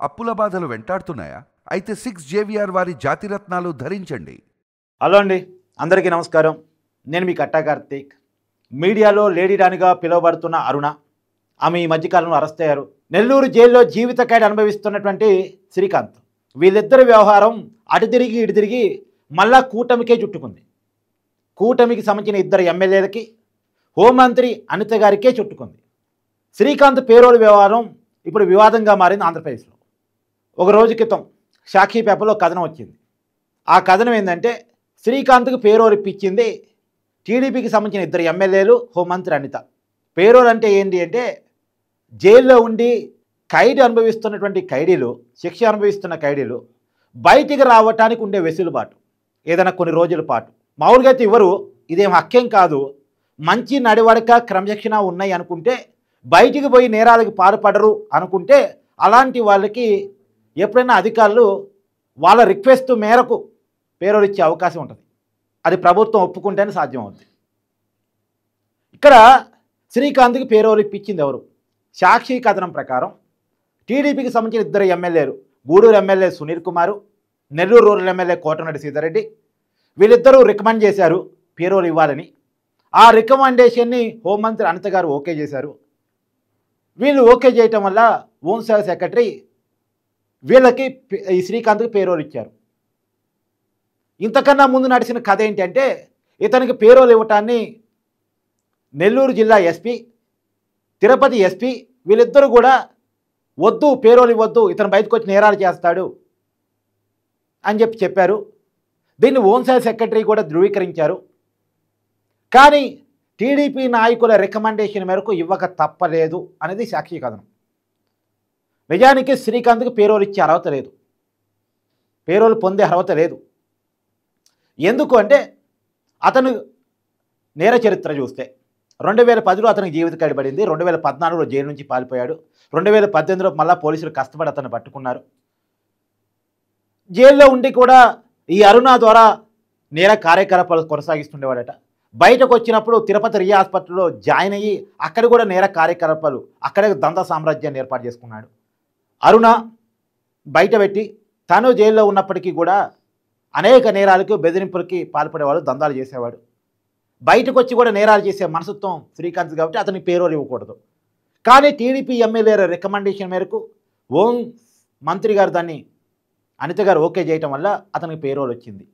అప్పుల బాధలు వెంటాడుతున్నాయా? అయితే 6JVR వారి జాతిరత్నాలు ధరించండి. హలో అండి, అందరికీ నమస్కారం. నేను మీ కట్టా కార్తీక్. మీడియాలో లేడీ రాణిగా పిలువబడుతున్న అరుణ, ఆమె ఈ మధ్యకాలంలో అరెస్ట్ అయ్యారు. నెల్లూరు జైల్లో జీవిత ఖైదు అనుభవిస్తున్నటువంటి శ్రీకాంత్, వీళ్ళిద్దరి వ్యవహారం అటు తిరిగి ఇటు తిరిగి మళ్ళా కూటమికే చుట్టుకుంది. కూటమికి సంబంధించిన ఇద్దరు ఎమ్మెల్యేలకి, హోంమంత్రి అనిత గారికే చుట్టుకుంది. శ్రీకాంత్ పేరోల్ వ్యవహారం ఇప్పుడు వివాదంగా మారింది ఆంధ్రప్రదేశ్లో. ఒక రోజు క్రితం సాక్షి పేపర్లో కథనం వచ్చింది. ఆ కథనం ఏంటంటే, శ్రీకాంత్కు పేరోల్ ఇప్పించింది టీడీపీకి సంబంధించిన ఇద్దరు ఎమ్మెల్యేలు, హోంమంత్రి అనిత. పేరోల్ అంటే ఏంటి అంటే, జైల్లో ఉండి ఖైదు అనుభవిస్తున్నటువంటి ఖైదీలు, శిక్ష అనుభవిస్తున్న ఖైదీలు బయటికి రావటానికి ఉండే వెసులుబాటు, ఏదైనా కొన్ని రోజుల పాటు. మామూలుగా అయితే ఇవ్వరు, ఇదేం హక్కేం కాదు. మంచి నడివడక క్రమశిక్షణ ఉన్నాయి అనుకుంటే, బయటికి పోయి నేరాలకు పాల్పడరు అనుకుంటే, అలాంటి వాళ్ళకి ఎప్పుడైనా అధికారులు వాళ్ళ రిక్వెస్ట్ మేరకు పేరోల్ ఇచ్చే అవకాశం ఉంటుంది. అది ప్రభుత్వం ఒప్పుకుంటేనే సాధ్యం అవుతుంది. ఇక్కడ శ్రీకాంత్కి పేరోల్ ఇప్పించింది ఎవరు? సాక్షి కథనం ప్రకారం టీడీపీకి సంబంధించిన ఇద్దరు ఎమ్మెల్యేలు, గూడూరు ఎమ్మెల్యే సునీల్ కుమారు, నెల్లూరు రూరల్ ఎమ్మెల్యే కోటమిరెడ్డి సీతారెడ్డి, వీళ్ళిద్దరూ రికమెండ్ చేశారు పేరోల్ ఇవ్వాలని. ఆ రికమెండేషన్ని హోంమంత్రి అనిత గారు ఓకే చేశారు. వీళ్ళు ఓకే చేయటం వల్ల హోంశాఖ సెక్రటరీ వీళ్ళకి ఈ శ్రీకాంత్కి పేరోల్ ఇచ్చారు. ఇంతకన్నా ముందు నడిచిన కథ ఏంటంటే, ఇతనికి పేరోల్ ఇవ్వటాన్ని నెల్లూరు జిల్లా ఎస్పీ, తిరుపతి ఎస్పీ వీళ్ళిద్దరూ కూడా వద్దు, పేరోల్ ఇవ్వద్దు, ఇతను బయటకు వచ్చి నేరాలు చేస్తాడు అని చెప్పారు. దీన్ని హోంశాఖ సెక్రటరీ కూడా ధృవీకరించారు. కానీ టీడీపీ నాయకుల రికమెండేషన్ మేరకు ఇవ్వక తప్పలేదు అనేది సాక్షి కథనం. నిజానికి శ్రీకాంత్కి పేరోల్ ఇచ్చే అర్హత లేదు, పేరోల్ పొందే అర్హత లేదు. ఎందుకు అంటే, అతను నేర చరిత్ర చూస్తే 2010లో అతనికి జీవిత ఖైదు పడింది. 2014లో జైలు నుంచి పారిపోయాడు. 2018లో మళ్ళీ పోలీసులు కష్టపడి అతను పట్టుకున్నారు. జైల్లో ఉండి కూడా ఈ అరుణ ద్వారా నేర కార్యకలాపాలు కొనసాగిస్తుండేవాడట. బయటకు వచ్చినప్పుడు తిరుపతి రియా హాస్పిటల్లో జాయిన్ అయ్యి అక్కడ కూడా నేర కార్యకలాపాలు, అక్కడే దందా సామ్రాజ్యాన్ని ఏర్పాటు చేసుకున్నాడు. అరుణ బయట పెట్టి తను జైల్లో ఉన్నప్పటికీ కూడా అనేక నేరాలకు, బెదిరింపులకి పాల్పడేవాడు, దందాలు చేసేవాడు. బయటకు వచ్చి కూడా నేరాలు చేసే మనస్తత్వం శ్రీకాంత్ కాబట్టి అతనికి పేరోల్ ఇవ్వకూడదు. కానీ టీడీపీ ఎమ్మెల్యేల రికమెండేషన్ మేరకు హోం మంత్రి గారు దాన్ని అనిత గారు ఓకే చేయటం వల్ల అతనికి పేరోల్ వచ్చింది.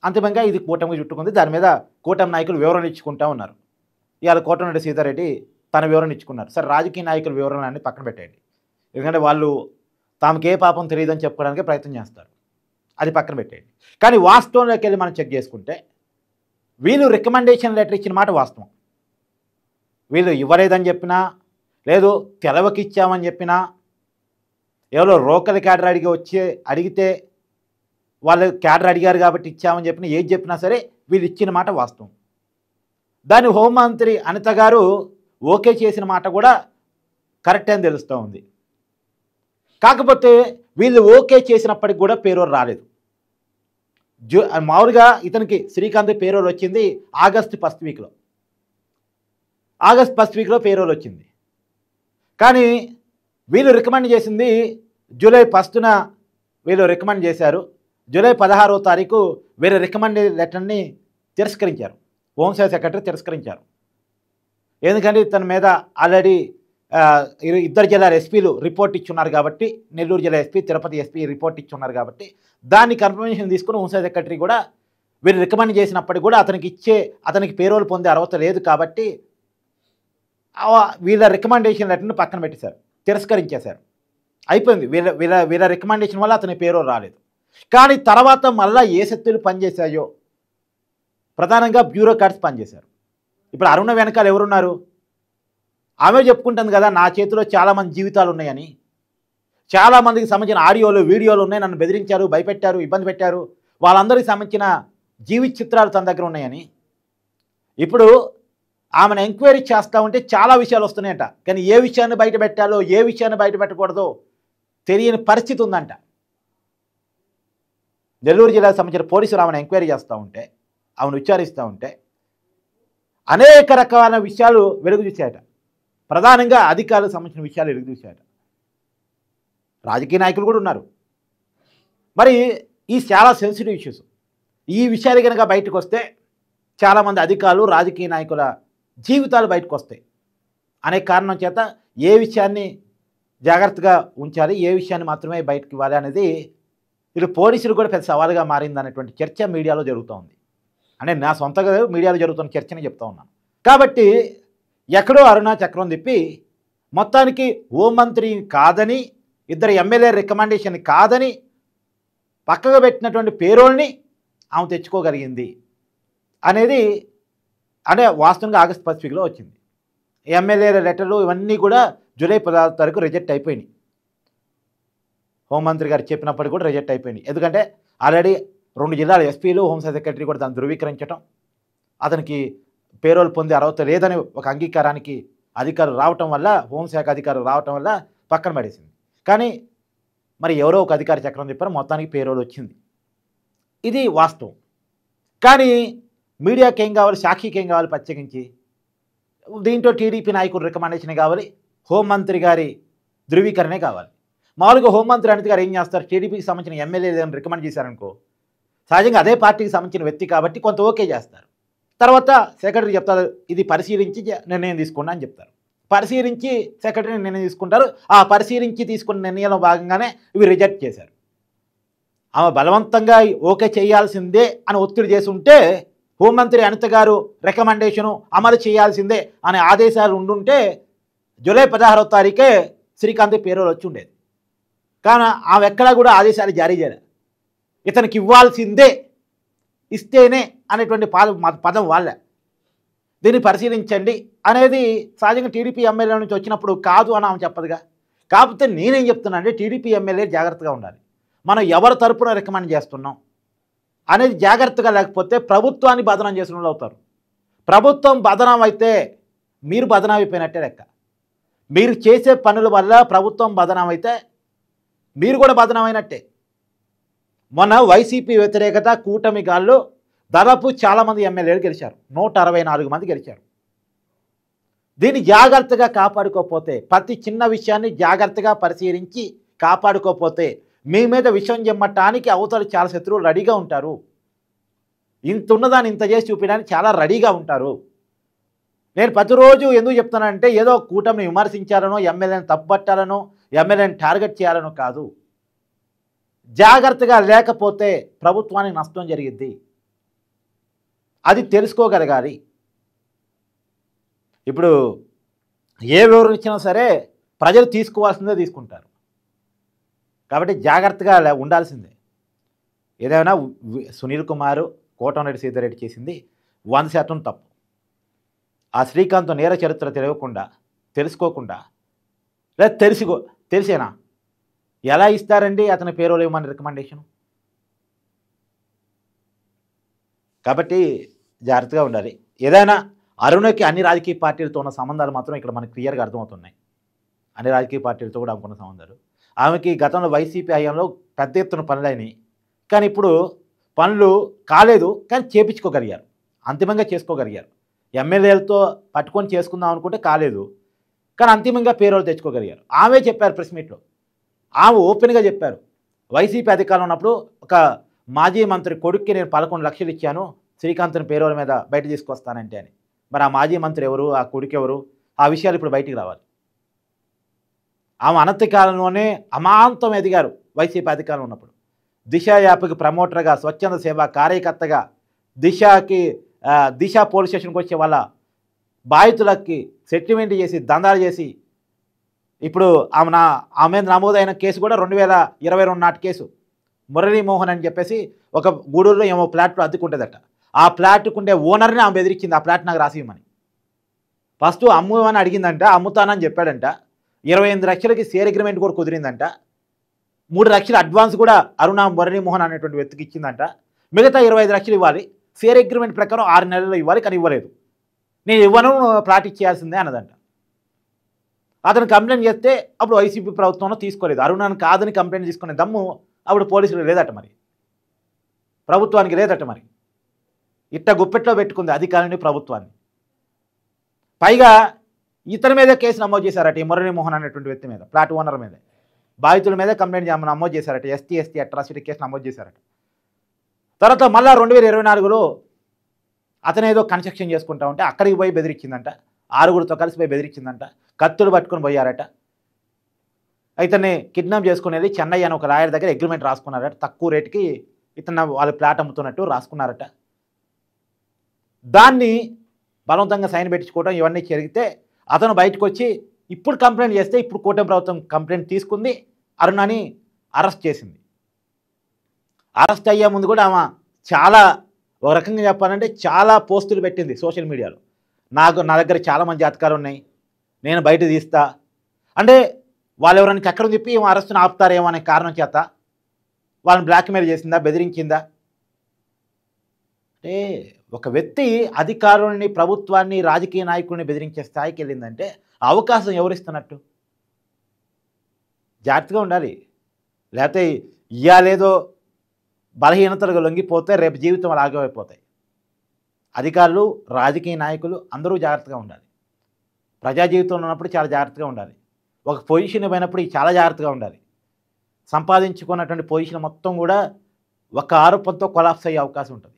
అంతిమంగా ఇది కూటమికి చుట్టుకుంది. దాని మీద కూటమి నాయకులు వివరణ ఇచ్చుకుంటూ ఉన్నారు. ఇవాళ కోటమిరెడ్డి సీతారెడ్డి తన వివరణ ఇచ్చుకున్నారు. సరే, రాజకీయ నాయకుల వివరణలన్నీ పక్కన పెట్టండి, ఎందుకంటే వాళ్ళు తాముకే పాపం తెలియదని చెప్పుకోవడానికి ప్రయత్నం చేస్తారు, అది పక్కన పెట్టేయండి. కానీ వాస్తవంలోకి వెళ్ళి మనం చెక్ చేసుకుంటే, వీళ్ళు రికమెండేషన్ లెటర్ ఇచ్చిన మాట వాస్తవం. వీళ్ళు ఇవ్వలేదని చెప్పినా, లేదు తెలవకి ఇచ్చామని చెప్పినా, ఎవరో రోకల్ క్యాడర్ అడిగితే వాళ్ళు క్యాడర్ అడిగారు కాబట్టి ఇచ్చామని చెప్పినా, ఏది చెప్పినా సరే వీళ్ళు ఇచ్చిన మాట వాస్తవం. దాన్ని హోంమంత్రి అనిత గారు ఓకే చేసిన మాట కూడా కరెక్ట్ అని తెలుస్తూ ఉంది. కాకపోతే వీళ్ళు ఓకే చేసినప్పటికి కూడా పేరోల్ రాలేదు. మామూలుగా ఇతనికి శ్రీకాంత్ పేరోల్ వచ్చింది ఆగస్టు ఫస్ట్ వీక్లో పేరోల్ వచ్చింది. కానీ వీళ్ళు రికమెండ్ చేసింది జూలై 1న వీళ్ళు రికమెండ్ చేశారు. జూలై 16వ తారీఖు వీళ్ళ రికమెండ్ లెటర్ని తిరస్కరించారు, హోంశాఖ సెక్రటరీ తిరస్కరించారు. ఎందుకంటే ఇతని మీద ఆల్రెడీ ఇద్దరు జిల్లాల ఎస్పీలు రిపోర్ట్ ఇచ్చున్నారు కాబట్టి, నెల్లూరు జిల్లా ఎస్పీ, తిరుపతి ఎస్పీ రిపోర్ట్ ఇచ్చున్నారు కాబట్టి, దాన్ని కన్ఫర్మేషన్ తీసుకుని హోంశాఖ సెక్రటరీ కూడా వీళ్ళు రికమెండ్ చేసినప్పటికీ కూడా అతనికి పేరోల్ పొందే అర్హత లేదు కాబట్టి వీళ్ళ రికమెండేషన్ లెటర్ని పక్కన పెట్టేశారు, తిరస్కరించేశారు. అయిపోయింది. వీళ్ళ రికమెండేషన్ వల్ల అతని పేరోల్ రాలేదు. కానీ తర్వాత మళ్ళీ ఏ శక్తులు పనిచేశాయో, ప్రధానంగా బ్యూరోక్రాట్స్ పనిచేశారు. ఇప్పుడు అరుణ వెనకాల ఎవరున్నారు? ఆమె చెప్పుకుంటుంది కదా, నా చేతిలో చాలామంది జీవితాలు ఉన్నాయని, చాలామందికి సంబంధించిన ఆడియోలు, వీడియోలు ఉన్నాయి, నన్ను బెదిరించారు, భయపెట్టారు, ఇబ్బంది పెట్టారు, వాళ్ళందరికీ సంబంధించిన జీవిత చిత్రాలు తన దగ్గర ఉన్నాయని. ఇప్పుడు ఆమెను ఎంక్వైరీ చేస్తూ ఉంటే చాలా విషయాలు వస్తున్నాయంట. కానీ ఏ విషయాన్ని బయట పెట్టాలో, ఏ విషయాన్ని బయట పెట్టకూడదో తెలియని పరిస్థితి ఉందంట. నెల్లూరు జిల్లాకు సంబంధించిన పోలీసులు ఆమెను ఎంక్వైరీ చేస్తూ ఉంటే, ఆమెను విచారిస్తూ ఉంటే అనేక రకాల విషయాలు వెలుగు చూశాయట. ప్రధానంగా అధికారులకు సంబంధించిన విషయాలు వెలుగు చూశాయట. రాజకీయ నాయకులు కూడా ఉన్నారు. మరి ఈ చాలా సెన్సిటివ్ ఇష్యూస్. ఈ విషయాలు కనుక బయటకు వస్తే చాలామంది అధికారులు రాజకీయ నాయకుల జీవితాలు బయటకు వస్తాయి అనే కారణం చేత ఏ విషయాన్ని జాగ్రత్తగా ఉంచాలి, ఏ విషయాన్ని మాత్రమే బయటకు ఇవ్వాలి అనేది ఇది పోలీసులు కూడా పెద్ద సవాలుగా మారింది అనేటువంటి చర్చ మీడియాలో జరుగుతూ ఉంది. అంటే నా సొంతగా మీడియాలో జరుగుతున్న చర్చని చెప్తా ఉన్నాను. కాబట్టి ఎక్కడో అరుణా చక్రం తిప్పి మొత్తానికి హోంమంత్రి కాదని, ఇద్దరు ఎమ్మెల్యే రికమెండేషన్ కాదని పక్కగా పెట్టినటువంటి పేరోల్ని ఆమె తెచ్చుకోగలిగింది అనేది అంటే వాస్తవంగా ఆగస్టు 15లో వచ్చింది. ఎమ్మెల్యేల లెటర్లు ఇవన్నీ కూడా జూలై 16 తారీఖు రిజెక్ట్ అయిపోయినాయి. హోంమంత్రి గారు చెప్పినప్పటికీ కూడా రిజెక్ట్ అయిపోయినాయి. ఎందుకంటే ఆల్రెడీ 2 జిల్లాల ఎస్పీలు, హోంశాఖ సెక్రటరీ కూడా దాన్ని ధృవీకరించడం, అతనికి పేరోల్ పొందే అర్హత లేదని ఒక అంగీకారానికి అధికారులు రావటం వల్ల, హోంశాఖ అధికారులు రావటం వల్ల పక్కన పడేసింది. కానీ మరి ఎవరో ఒక అధికారి చక్రం చెప్పారు, మొత్తానికి పేరోల్ వచ్చింది. ఇది వాస్తవం. కానీ మీడియాకి ఏం కావాలి, సాక్షికి ఏం కావాలి ప్రత్యేకించి? దీంట్లో టీడీపీ నాయకుడు రికమెండేషన్ కావాలి, హోంమంత్రి గారి ధృవీకరణే కావాలి. మామూలుగా హోంమంత్రి అనిత గారు ఏం చేస్తారు, టీడీపీకి సంబంధించిన ఎమ్మెల్యే ఏదైనా రికమెండ్ చేశారనుకో, సహజంగా అదే పార్టీకి సంబంధించిన వ్యక్తి కాబట్టి కొంత ఓకే చేస్తారు. తర్వాత సెక్రటరీ చెప్తారు, ఇది పరిశీలించి నిర్ణయం తీసుకోండి అని చెప్తారు. పరిశీలించి సెక్రటరీ నిర్ణయం తీసుకుంటారు. ఆ పరిశీలించి తీసుకున్న నిర్ణయంలో భాగంగానే ఇవి రిజెక్ట్ చేశారు. ఆమె బలవంతంగా ఓకే చేయాల్సిందే అని ఒత్తిడి చేసి ఉంటే హోంమంత్రి అనిత గారు రికమెండేషను అమలు చేయాల్సిందే అనే ఆదేశాలు ఉండుంటే జూలై 16వ తారీఖే శ్రీకాంత్ పేరోలు వచ్చి ఉండేది. కానీ ఆమె ఎక్కడా కూడా ఆదేశాలు జారీ చేయలేదు. ఇతనికి ఇవ్వాల్సిందే, ఇస్తేనే అనేటువంటి పదం వాళ్ళే. దీన్ని పరిశీలించండి అనేది సహజంగా టీడీపీ ఎమ్మెల్యే నుంచి వచ్చినప్పుడు కాదు అని ఆమె చెప్పదుగా. కాకపోతే నేనేం చెప్తున్నా అంటే టీడీపీ ఎమ్మెల్యే జాగ్రత్తగా ఉండాలి. మనం ఎవరి తరపున రికమెండ్ చేస్తున్నాం అనేది జాగ్రత్తగా లేకపోతే ప్రభుత్వాన్ని బదనాం చేసిన వాళ్ళు అవుతారు. ప్రభుత్వం బదనాం అయితే మీరు బదనాం అయిపోయినట్టే లెక్క. మీరు చేసే పనుల వల్ల ప్రభుత్వం బదనాం అయితే మీరు కూడా బదనాం అయినట్టే. మొన్న వైసీపీ వ్యతిరేకత కూటమి గాల్లో దాదాపు చాలామంది ఎమ్మెల్యేలు గెలిచారు, 164 మంది గెలిచారు. దీన్ని జాగ్రత్తగా కాపాడుకోకపోతే, ప్రతి చిన్న విషయాన్ని జాగ్రత్తగా పరిశీలించి కాపాడుకోకపోతే మీ మీద విషయం చెమ్మటానికి అవతల చాలా శత్రువులు రెడీగా ఉంటారు. ఇంత ఉన్నదాన్ని ఇంత చేసి చూపించడానికి చాలా రెడీగా ఉంటారు. నేను ప్రతిరోజు ఎందుకు చెప్తానంటే ఏదో కూటమిని విమర్శించాలనో, ఎమ్మెల్యేని తప్పుపట్టాలనో, ఎమ్మెల్యేని టార్గెట్ చేయాలనో కాదు. జాగ్రత్తగా లేకపోతే ప్రభుత్వానికి నష్టం జరిగిద్ది, అది తెలుసుకోగలగాలి. ఇప్పుడు ఏ వివరణ ఇచ్చినా సరే ప్రజలు తీసుకోవాల్సిందే తీసుకుంటారు. కాబట్టి జాగ్రత్తగా ఉండాల్సిందే. ఏదైనా సునీల్ కుమార్, కోటమిరెడ్డి సీతారెడ్డి చేసింది 100% తప్పు. ఆ శ్రీకాంత్ నేర చరిత్ర తెలియకుండా, తెలుసుకోకుండా, లేదా తెలిసేనా ఎలా ఇస్తారండి అతని పేరోలు ఇవ్వమని రికమెండేషన్? కాబట్టి జాగ్రత్తగా ఉండాలి. ఏదైనా అరుణకి అన్ని రాజకీయ పార్టీలతో ఉన్న సంబంధాలు మాత్రం ఇక్కడ మనకు క్లియర్గా అర్థమవుతున్నాయి. అన్ని రాజకీయ పార్టీలతో కూడా ఆమెకున్న సంబంధాలు. ఆమెకి గతంలో వైసీపీ హయాంలో పెద్ద ఎత్తున పనులైనవి, కానీ ఇప్పుడు పనులు కాలేదు, కానీ చేపించుకోగలిగారు, అంతిమంగా చేసుకోగలిగారు. ఎమ్మెల్యేలతో పట్టుకొని చేసుకుందాం అనుకుంటే కాలేదు, కానీ అంతిమంగా పేరోలు తెచ్చుకోగలిగారు. ఆమె చెప్పారు ప్రెస్ మీట్లో, ఆమె ఓపెన్గా చెప్పారు, వైసీపీ అధికారంలో ఉన్నప్పుడు ఒక మాజీ మంత్రి కొడుక్కి నేను 11 లక్షలు ఇచ్చాను శ్రీకాంత్ని పేరోల మీద బయట తీసుకొస్తానంటే అని. మరి ఆ మాజీ మంత్రి ఎవరు, ఆ కొడుకు ఎవరు, ఆ విషయాలు ఇప్పుడు బయటికి రావాలి. ఆమె అనతి కాలంలోనే అమాంతం ఎదిగారు వైసీపీ అధికారంలో ఉన్నప్పుడు. దిశ యాప్కి ప్రమోటర్గా, స్వచ్ఛంద సేవ కార్యకర్తగా, దిశ పోలీస్ స్టేషన్కి వచ్చే వాళ్ళ బాధితులకి సెటిల్మెంట్ చేసి దందాలు చేసి, ఇప్పుడు ఆమె నమోదైన కేసు కూడా 2022 నాటి కేసు. మురళీమోహన్ అని చెప్పేసి ఒక గూడూరులో ఏమో ఫ్లాట్లో అద్దెకుంటుందట. ఆ ఫ్లాట్కుండే ఓనర్ని ఆమె బెదిరించింది, ఆ ఫ్లాట్ నాకు రాసివ్వమని. ఫస్ట్ అమ్ముమని అడిగిందంట, అమ్ముతానని చెప్పాడంట. 28 లక్షలకి షేర్ అగ్రిమెంట్ కూడా కుదిరిందంట. 3 లక్షల అడ్వాన్స్ కూడా అరుణ మురళీమోహన్ అనేటువంటి వ్యక్తికి ఇచ్చిందంట. మిగతా 25 లక్షలు ఇవ్వాలి, షేర్ అగ్రిమెంట్ ప్రకారం 6 నెలల్లో ఇవ్వాలి, కానీ ఇవ్వలేదు. నేను ఇవ్వను, ఫ్లాట్ ఇచ్చేయాల్సిందే అన్నదంట. అతను కంప్లైంట్ చేస్తే అప్పుడు వైసీపీ ప్రభుత్వంలో తీసుకోలేదు. అరుణాన్ని కాదని కంప్లైంట్ తీసుకునే దమ్ము అప్పుడు పోలీసులు లేదట, మరి ప్రభుత్వానికి లేదట. మరి ఇట్ట గుప్పెట్లో పెట్టుకుంది అధికారిని, ప్రభుత్వాన్ని. పైగా ఇతని మీద కేసు నమోదు చేశారట, ఈ మురళీమోహన్ అనేటువంటి వ్యక్తి మీద, ఫ్లాట్ ఓనర్ మీద. బాధితుల మీద కంప్లైంట్ నమోదు చేశారట. ఎస్టీ అట్రాసిటీ కేసు నమోదు చేశారట. తర్వాత మళ్ళీ 2024లో అతను ఏదో కన్స్ట్రక్షన్ చేసుకుంటా ఉంటే అక్కడికి పోయి బెదిరించిందంట. 6గురితో కలిసి పోయి బెదిరించిందంట. కత్తులు పట్టుకొని పోయారట. ఇతన్ని కిడ్నాప్ చేసుకునేది చెన్నై అని ఒక లాయర్ దగ్గర అగ్రిమెంట్ రాసుకున్నారట. తక్కువ రేటుకి ఇతను వాళ్ళ ప్లాట్ అమ్ముతున్నట్టు రాసుకున్నారట. దాన్ని బలవంతంగా సైన్ పెట్టించుకోవడం ఇవన్నీ జరిగితే అతను బయటకు వచ్చి ఇప్పుడు కంప్లైంట్ చేస్తే ఇప్పుడు కూటమి ప్రభుత్వం కంప్లైంట్ తీసుకుంది. అరుణని అరెస్ట్ చేసింది. అరెస్ట్ అయ్యే ముందు కూడా ఆమె చాలా ఒక రకంగా చెప్పాలంటే చాలా పోస్టులు పెట్టింది సోషల్ మీడియాలో. నా దగ్గర చాలామంది జాతకాలు ఉన్నాయి, నేను బయట తీస్తా అంటే వాళ్ళు ఎవరైనా చక్రం తిప్పి ఏమో అరెస్ట్ని ఆపుతారేమో అనే కారణం చేత వాళ్ళని బ్లాక్మెయిల్ చేసిందా, బెదిరించిందా? అంటే ఒక వ్యక్తి అధికారుల్ని, ప్రభుత్వాన్ని, రాజకీయ నాయకుల్ని బెదిరించే స్థాయికి వెళ్ళిందంటే అవకాశం ఎవరిస్తున్నట్టు? జాగ్రత్తగా ఉండాలి. లేకపోతే ఇయ్యాలేదో బలహీనతలుగా లొంగిపోతే రేపు జీవితం అలాగే అయిపోతాయి. అధికారులు, రాజకీయ నాయకులు అందరూ జాగ్రత్తగా ఉండాలి. ప్రజా జీవితంలో ఉన్నప్పుడు చాలా జాగ్రత్తగా ఉండాలి. ఒక పొజిషన్ పోయినప్పుడు చాలా జాగ్రత్తగా ఉండాలి. సంపాదించుకున్నటువంటి పొజిషన్ మొత్తం కూడా ఒక ఆరోపణతో కొలాప్స్ అయ్యే అవకాశం ఉంటుంది.